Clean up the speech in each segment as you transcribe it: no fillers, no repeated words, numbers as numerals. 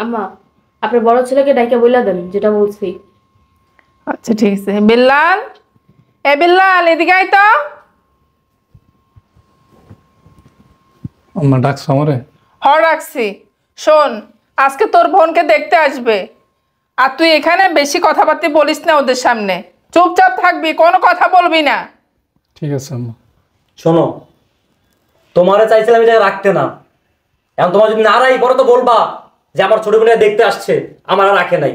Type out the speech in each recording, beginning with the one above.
আম্মা, আপনার বড় ছেলেকে ডাইকা বইলা দেন যেটা বলছি। আচ্ছা ঠিক আছে। বিল্লাল, এ বিল্লাল এদিকে আয় তো। আম্মা ডাকছো আমারে? রাখছি। শোন, আজকে তোর বোনকে দেখতে আসবে, আর তুই এখানে বেশি কথাবার্তা বলিস না ওদের সামনে। চুপচাপ থাকবি, কোনো কথা বলবি না। ঠিক আছে আম্মা। শোনো, তোমারে চাইছিলাম এই জায়গায় রাখতে না। এখন তোমার যদি না রাখি পরে তো বলবা যে আমার ছোট বোনের দেখতে আসছে, আমার আর রাখে নাই।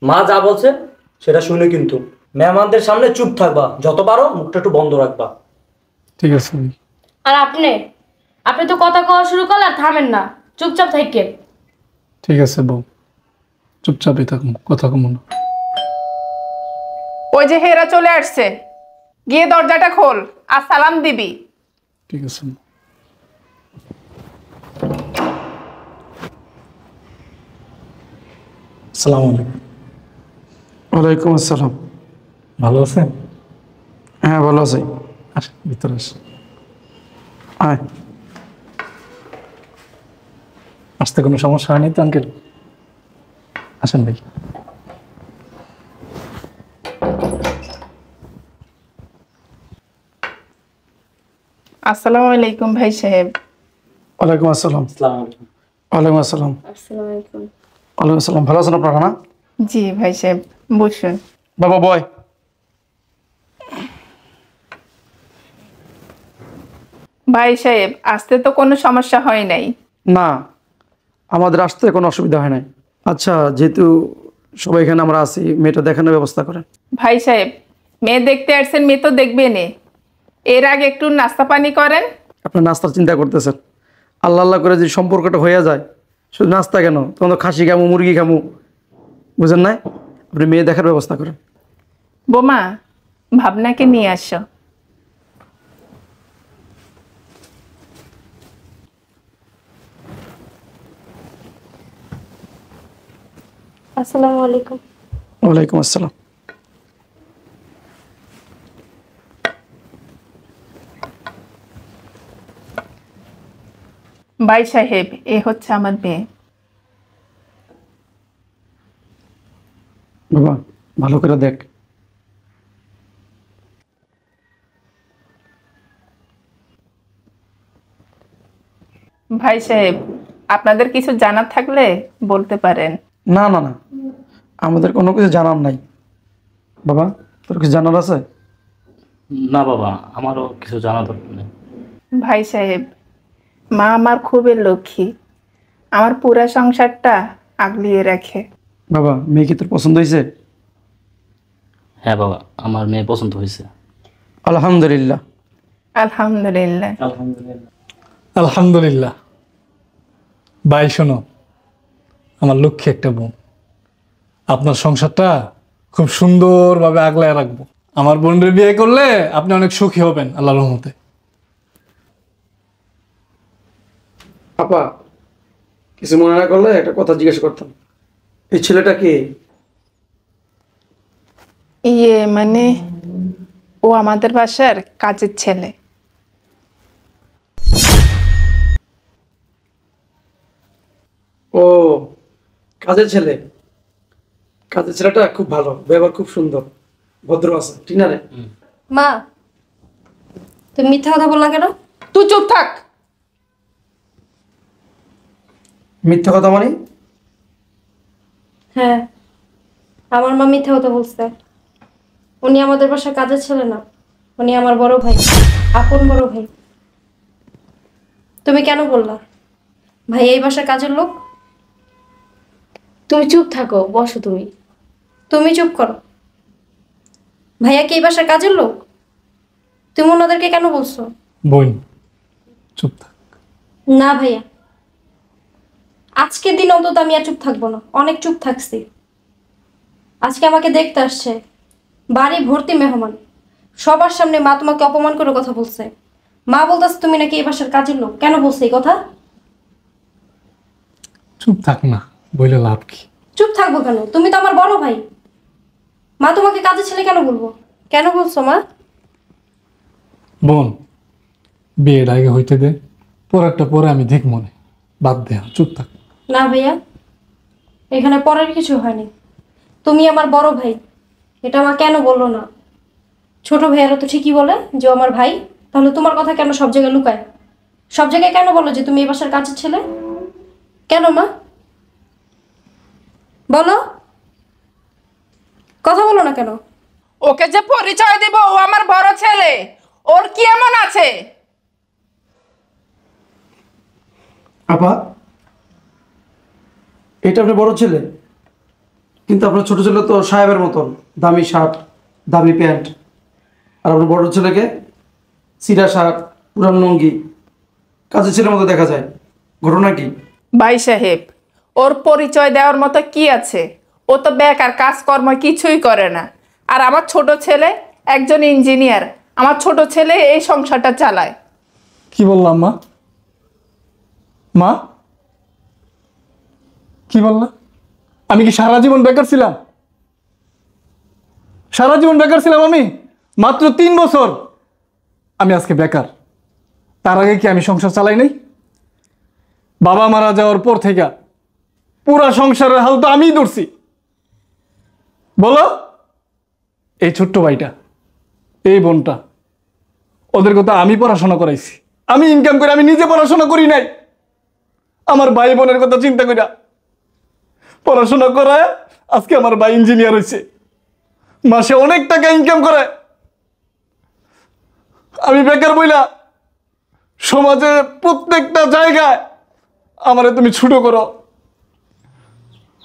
মা যা বলছে সেটা শুনে কিন্তু মেহমানদের সামনে চুপ থাকবা, যত পারো মুখটা একটু বন্ধ রাখবা। ঠিক আছে। আর আপনি তো কথা কওয়া শুরু করলে আর থামেন না, চুপচাপ থাকেন। ঠিক আছে বউ, চুপচাপই থাকুন, কথা কম না। ওই যে হেরা চলে আসছে, গিয়ে দরজাটা খোল আর সালাম দিবি। ঠিক আছে। আসসালামু আলাইকুম। ওয়ালাইকুম আসসালাম। ভালো আছেন? হ্যাঁ ভালো আছি। আসেন ভিতরে আসেন। আয়। আসতে কোনো সমস্যা হয়নি তো আঙ্কেল? আসেন ভাই। আসসালামু আলাইকুম ভাই সাহেব। ওয়ালাইকুম আসসালাম। আসসালামু আলাইকুম। ওয়ালাইকুম আসসালাম। আসসালামু আলাইকুম। ওয়ালাইকুম আসসালাম। ভালো আছেন আপনারা না? জি ভাই সাহেব, বসুন। বাবা বয়। ভাই সাহেব, আসতে তো কোনো সমস্যা হয় নাই। না, আমাদের আসতে কোনো অসুবিধা হয় নাই। আচ্ছা, যেহেতু সবাই এখানে আমরা আছি, মেয়েটা দেখানোর ব্যবস্থা করেন। ভাই সাহেব, মেয়ে দেখতে আসছেন, মেয়ে তো দেখবেনে। এর আগে একটু নাস্তা পানি করেন। আপনার নাস্তার চিন্তা করতেছেন, আল্লাহ আল্লাহ করে যদি সম্পর্কটা হয়ে যায়, শুধু নাস্তা কেন, তখন তো খাসি খামু, মুরগি খামু, বুঝেন না? আপনি মেয়ে দেখার ব্যবস্থা করেন। বোমা, ভাবনাকে নিয়ে আসো। আসসালামু আলাইকুম। ওয়ালাইকুম আসসালাম। ভাই সাহেব, এ হচ্ছে আমার মেয়ে। বাবা ভালো করে দেখ। ভাই সাহেব, আপনাদের কিছু জানার থাকলে বলতে পারেন। না না না, আমাদের কোনো কিছু জানার নাই। বাবা তোর কিছু জানার আছে? না বাবা, আমারও কিছু জানা দরকার নেই। ভাই সাহেব, মা আমার খুবই লক্ষ্মী, আমার পুরা সংসারটা আগলিয়ে রাখে। বাবা মেয়ে কি তোর পছন্দ হয়েছে? হ্যাঁ বাবা, আমার মেয়ে পছন্দ হয়েছে। আলহামদুলিল্লাহ। আলহামদুলিল্লাহ। আলহামদুলিল্লাহ। আলহামদুলিল্লাহ। ভাই শোনো, আমার লক্ষ্যে একটা বোন, আপনার সংসারটা খুব সুন্দরভাবে আগলায় রাখবো। আমার বোনের বিয়ে করলে আপনি অনেক সুখী হবেন আল্লাহর রহমতে। আপা কিছু মনে না করলে একটা কথা জিজ্ঞেস করতাম, এই ছেলেটা কে? মানে ও আমাদের বাসার কাজের ছেলে। ও কাজের ছেলে। কাজের ছেলেটা খুব ভালো, ব্যবহার খুব সুন্দর, ভদ্র আছে, ঠিক না রে? মা, তুমি মিথ্যা কথা বললা কেন? তুই চুপ থাক। মিথ্যা কথা মানে? হ্যাঁ, আমার মা মিথ্যা কথা বলছে। উনি আমাদের বাসার কাজের ছেলে না, উনি আমার বড় ভাই, আপন বড় ভাই। তুমি কেন বললা ভাই এই বাসার কাজের লোক? তুমি চুপ থাকো, বসো তুমি। তুমি চুপ করো। ভাইয়া কি এই বাসার কাজের লোক? তুমি ওনাদেরকে কেন বলছো? বোন চুপ থাক। না ভাইয়া, আজকের দিন অন্তত আমি আর চুপ থাকবো না, অনেক চুপ থাকছি। আজকে আমাকে দেখতে আসছে, বাড়ি ভর্তি মেহমান, সবার সামনে মা তোমাকে অপমান করে কথা বলছে। মা বলতেছে তুমি নাকি এই বাসার কাজের লোক। কেন বলছে এই কথা? চুপ থাক না, বলে লাভ কি? চুপ থাকবো কেন? তুমি তো আমার বড় ভাই। মা তোমাকে কাজের ছেলে কেন বলবো? কেন বলছো মা? বোন বিয়ের আগে হইতে দে, পর একটা পরে আমি দেখ মনে, বাদ দে, চুপ থাক। না ভাইয়া, এখানে পরের কিছু হয়নি। তুমি আমার বড় ভাই, এটা আমার কেন বললো না? ছোট ভাইয়েরা তো ঠিকই বলে যে ও আমার ভাই, তাহলে তোমার কথা কেন সব জায়গায় লুকায়? সব জায়গায় কেন বলো যে তুমি এই বাসার কাছের ছেলে? কেন মা বলো, কথা বলো না কেন? ওকে যে পরিচয় দিব ও আমার বড় ছেলে, ওর কি এমন আছে? আপা, এটা আপনার বড় ছেলে, কিন্তু আপনার ছোট ছেলে তো সাহেবের মতন দামি শার্ট, দামি প্যান্ট, আর আপনার বড় ছেলেকে সিরা শার্ট, পুরান লুঙ্গি, কাজের ছেলের মতো দেখা যায়। ঘটনা কি? ভাই সাহেব, ওর পরিচয় দেওয়ার মতো কি আছে? ও তো বেকার, কাজকর্ম কিছুই করে না। আর আমার ছোট ছেলে একজন ইঞ্জিনিয়ার, আমার ছোট ছেলে এই সংসারটা চালায়। কি বললাম মা? মা কি বললা? আমি কি সারা জীবন বেকার ছিলাম? সারা জীবন বেকার ছিলাম আমি? মাত্র 3 বছর আমি আজকে বেকার। তার আগে কি আমি সংসার চালাই নাই? বাবা মারা যাওয়ার পর থেকে পুরা সংসারের হাল তো আমিই ধরছি। বলো, এই ছোট্ট ভাইটা, এই বোনটা, ওদের কথা আমি পড়াশোনা করাইছি, আমি ইনকাম করে, আমি নিজে পড়াশোনা করি নাই। আমার ভাই বোনের কথা চিন্তা কইরা পড়াশোনা করায় আজকে আমার ভাই ইঞ্জিনিয়ার হয়েছে, মাসে অনেক টাকা ইনকাম করে। আমি বেকার বইলা সমাজে প্রত্যেকটা জায়গায় আমারে তুমি ছোট করো,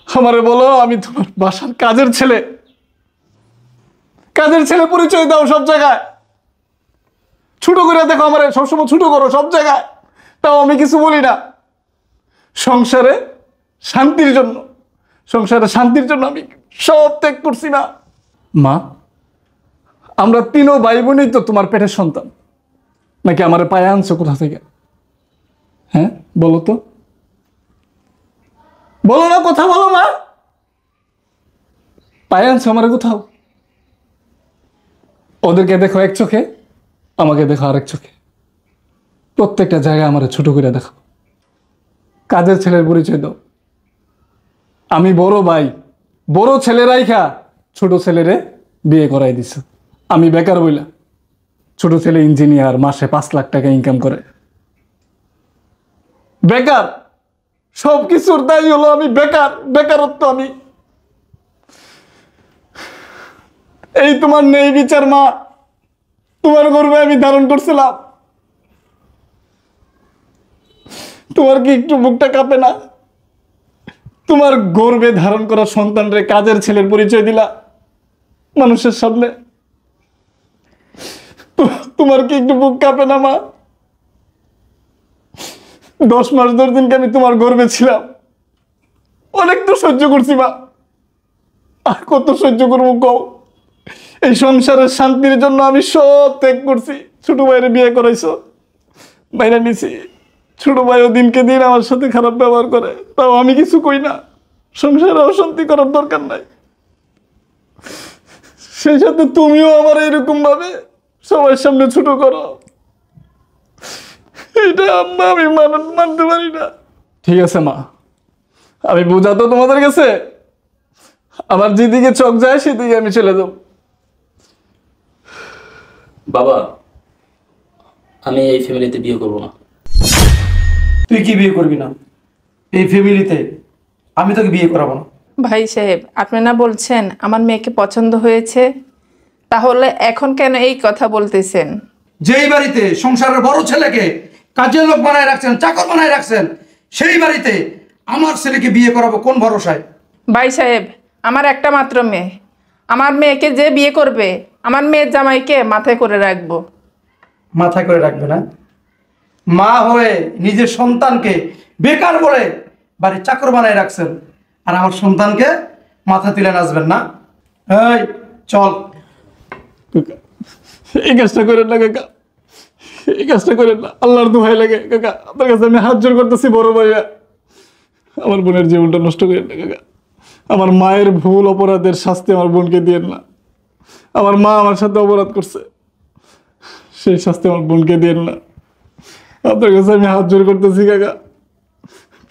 আমারে বলো আমি তোমার বাসার কাজের ছেলে। কাজের ছেলে পরিচয় দাও সব জায়গায়, ছোট করে দেখো আমারে, সবসময় ছোট করো সব জায়গায়। তাও আমি কিছু বলি না। সংসারে শান্তির জন্য, সংসারে শান্তির জন্য আমি সব ত্যাগ করছি না। মা, আমরা 3 ভাই বোনই তো তোমার পেটের সন্তান, নাকি আমার পায়ে আনছো কোথা থেকে? হ্যাঁ বলো তো, বলো না, কথা বলো মা। পায়ে আনছো আমার কোথাও? ওদেরকে দেখো এক চোখে, আমাকে দেখো আরেক চোখে। প্রত্যেকটা জায়গায় আমার ছোট করে দেখো। কাজের ছেলের পরিচয় দাও। আমি বড় ভাই, বড় ছেলে রাইখা ছোট ছেলেরে বিয়ে করাই দিছ। আমি বেকার বইলা, ছোট ছেলে ইঞ্জিনিয়ার, মাসে 5 লাখ টাকা ইনকাম করে। বেকার, সব কিছুর দায়ী হলো আমি বেকার, বেকারত্ব আমি। এই তোমার নেই বিচার মা, তোমার গর্বে আমি ধারণ করছিলাম। তোমার কি একটু বুকটা কাঁপে না? তোমার গর্বে ধারণ করা সন্তানরে কাজের ছেলের পরিচয় দিলা মানুষের সামনে। তোমার কি একটু বুক কাঁপে না মা? 10 মাস 10 দিনকে আমি তোমার গর্বে ছিলাম, অনেক তো সহ্য করছি মা, আর কত সহ্য করবো কও? এই সংসারের শান্তির জন্য আমি সব ত্যাগ করছি। ছোট ভাইয়ের বিয়ে করাইছো, বাইরে নিছি। ছোট ভাইও দিনকে দিন আমার সাথে খারাপ ব্যবহার করে, তাও আমি কিছু কই না। সংসারে অশান্তি করার দরকার নাই। সেই সাথে তুমিও আমার এরকম ভাবে সবার সামনে ছোট করো, এটা আম্মা আমি মানতে পারি না। ঠিক আছে মা, আমি বোঝাতো তোমাদের কাছে, আমার যেদিকে চোখ যায় সেদিকে আমি চলে যাব। বাবা, আমি এই ফ্যামিলিতে বিয়ে করব না। তুই কি বিয়ে করবি না? এই ফ্যামিলিতে আমি তোকে বিয়ে করাবো না। ভাই সাহেব, আপনি না বলছেন আমার মেয়েকে পছন্দ হয়েছে, তাহলে এখন কেন এই কথা বলতেছেন? যেই বাড়িতে সংসারের বড় ছেলেকে কাজের লোক বানায় রাখছেন, চাকর বানায় রাখছেন, সেই বাড়িতে আমার ছেলেকে বিয়ে করাবো কোন ভরসায়? ভাই সাহেব, আমার একটা মাত্র মেয়ে, আমার মেয়েকে যে বিয়ে করবে আমার মেয়ের জামাইকে মাথায় করে রাখবো। মাথায় করে রাখবে না? মা হয়ে নিজের সন্তানকে বেকার বলে বাড়ির চাকর বানায় রাখছেন, আর আমার সন্তানকে মাথা তুলে নাচবেন না? এই চল। এই কাজটা করেন না কাকা, এই কাজটা করেন না, আল্লাহর দোহাই লাগে কাকা, আপনার কাছে আমি হাত জোর করতেছি বড় ভাইয়া, আমার বোনের জীবনটা নষ্ট করেন না কাকা। আমার মায়ের ভুল অপরাধের শাস্তি আমার বোনকে দিয়েন না। আমার মা আমার সাথে অপরাধ করছে, সেই শাস্তি আমার বোনকে দিয়েন না। আপনার কাছে আমি হাত জোর করতেছি কাকা,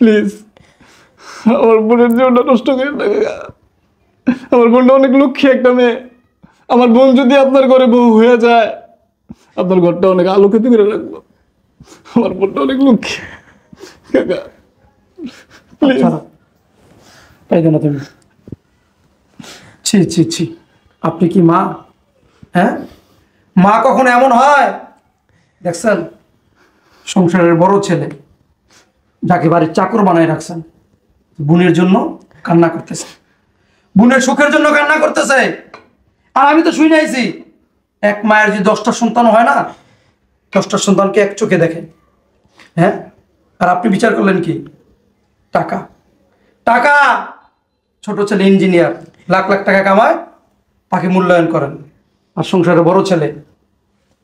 প্লিজ আমার বোনের জীবনটা নষ্ট করে না কাকা। আমার বোনটা অনেক লক্ষ্মী একটা মেয়ে। আমার বোন যদি আপনার ঘরে বউ হয়ে যায়, আপনার ঘরটা অনেক আলোকিত করে রাখবো। আমার বোনটা অনেক লক্ষ্মী কাকা। প্লিজ। ছাড়ো, তাই না তুমি? ছি ছি ছি, আপনি কি মা? হ্যাঁ, মা কখনো এমন হয়? দেখছেন, সংসারের বড় ছেলে যাকে বাড়ির চাকর বানায় রাখছেন, বোনের জন্য কান্না করতেছে, বোনের সুখের জন্য কান্না করতেছে। আর আমি তো শুই নাইছি, এক মায়ের যদি 10টা সন্তান হয় না, 10টা সন্তানকে এক চোখে দেখে। হ্যাঁ, আর আপনি বিচার করলেন কি? টাকা টাকা। ছোট ছেলে ইঞ্জিনিয়ার, লাখ লাখ টাকা কামায়, তাকে মূল্যায়ন করেন। আর সংসারে বড় ছেলে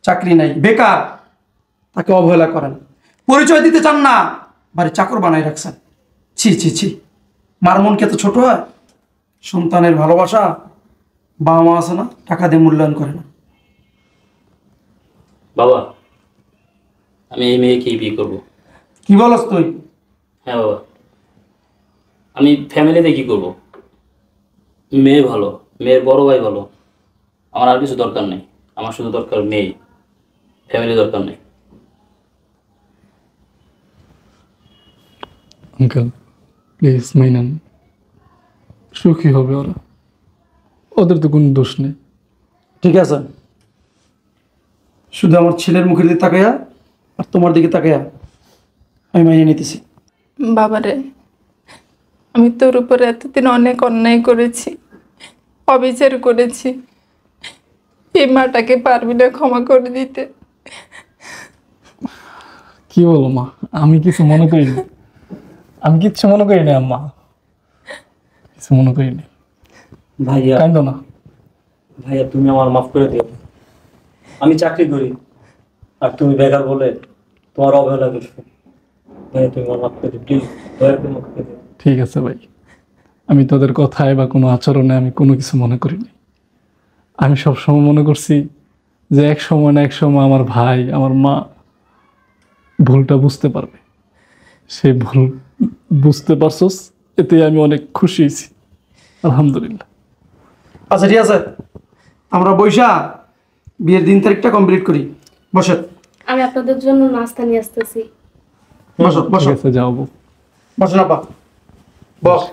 চাকরি নাই, বেকার, তাকে অবহেলা করেন, পরিচয় দিতে চান না, বাড়ির চাকর বানাই রাখছেন। ছি ছি ছি, মার মন কি এত ছোট হয়? সন্তানের ভালোবাসা বাবা মা আছে না, টাকা দিয়ে মূল্যায়ন করে না। বাবা, আমি এই মেয়েকেই বিয়ে করব। কি বলস তুই? হ্যাঁ বাবা, আমি ফ্যামিলিতে কি করব? মেয়ে ভালো, মেয়ের বড় ভাই ভালো, আমার আর কিছু দরকার নেই। আমার শুধু দরকার মেয়ে, ফ্যামিলি দরকার নেই। আঙ্কেল প্লিজ মাইনান, সুখী হবে ওরা, ওদের তো কোনো দোষ নেই। ঠিক আছে, শুধু আমার ছেলের মুখের দিকে তাকাইয়া আর তোমার দিকে তাকাইয়া আমি মাইনে নিতেছি। বাবারে, আমি তোর উপরে এতদিন অনেক অন্যায় করেছি, অবিচার করেছি। এই মাটাকে পারবি না ক্ষমা করে দিতে? কি বলো মা, আমি কিছু মনে করিনি, আমি কিচ্ছু মনে করিনি আম্মা, কিছু মনে করিনি। ভাইয়া, কাইন্দ না। ভাইয়া তুমি আমার মাফ করে দিও। আমি চাকরি করি আর তুমি বেকার বলে তোমার অবহেলা করছো। ভাইয়া তুমি আমার মাফ করে দিও, প্লিজ দয়া করে মাফ করে দিও। ঠিক আছে ভাই, আমি তোদের কথায় বা কোনো আচরণে আমি কোনো কিছু মনে করিনি। আমি সবসময় মনে করছি যে এক সময় না এক সময় আমার ভাই, আমার মা ভুলটা বুঝতে পারবে। সেই ভুল বুঝতে পারছস, এতে আমি অনেক খুশি হয়েছি, আলহামদুলিল্লাহ। আচ্ছা ঠিক আছে, আমরা বৈশা বিয়ের দিন তারিখটা কমপ্লিট করি। বসে আমি আপনাদের জন্য নাস্তা নিয়ে আসতেছি। বসো বসো ঠিক আছে, যাও বউ। বসো না পা, বস।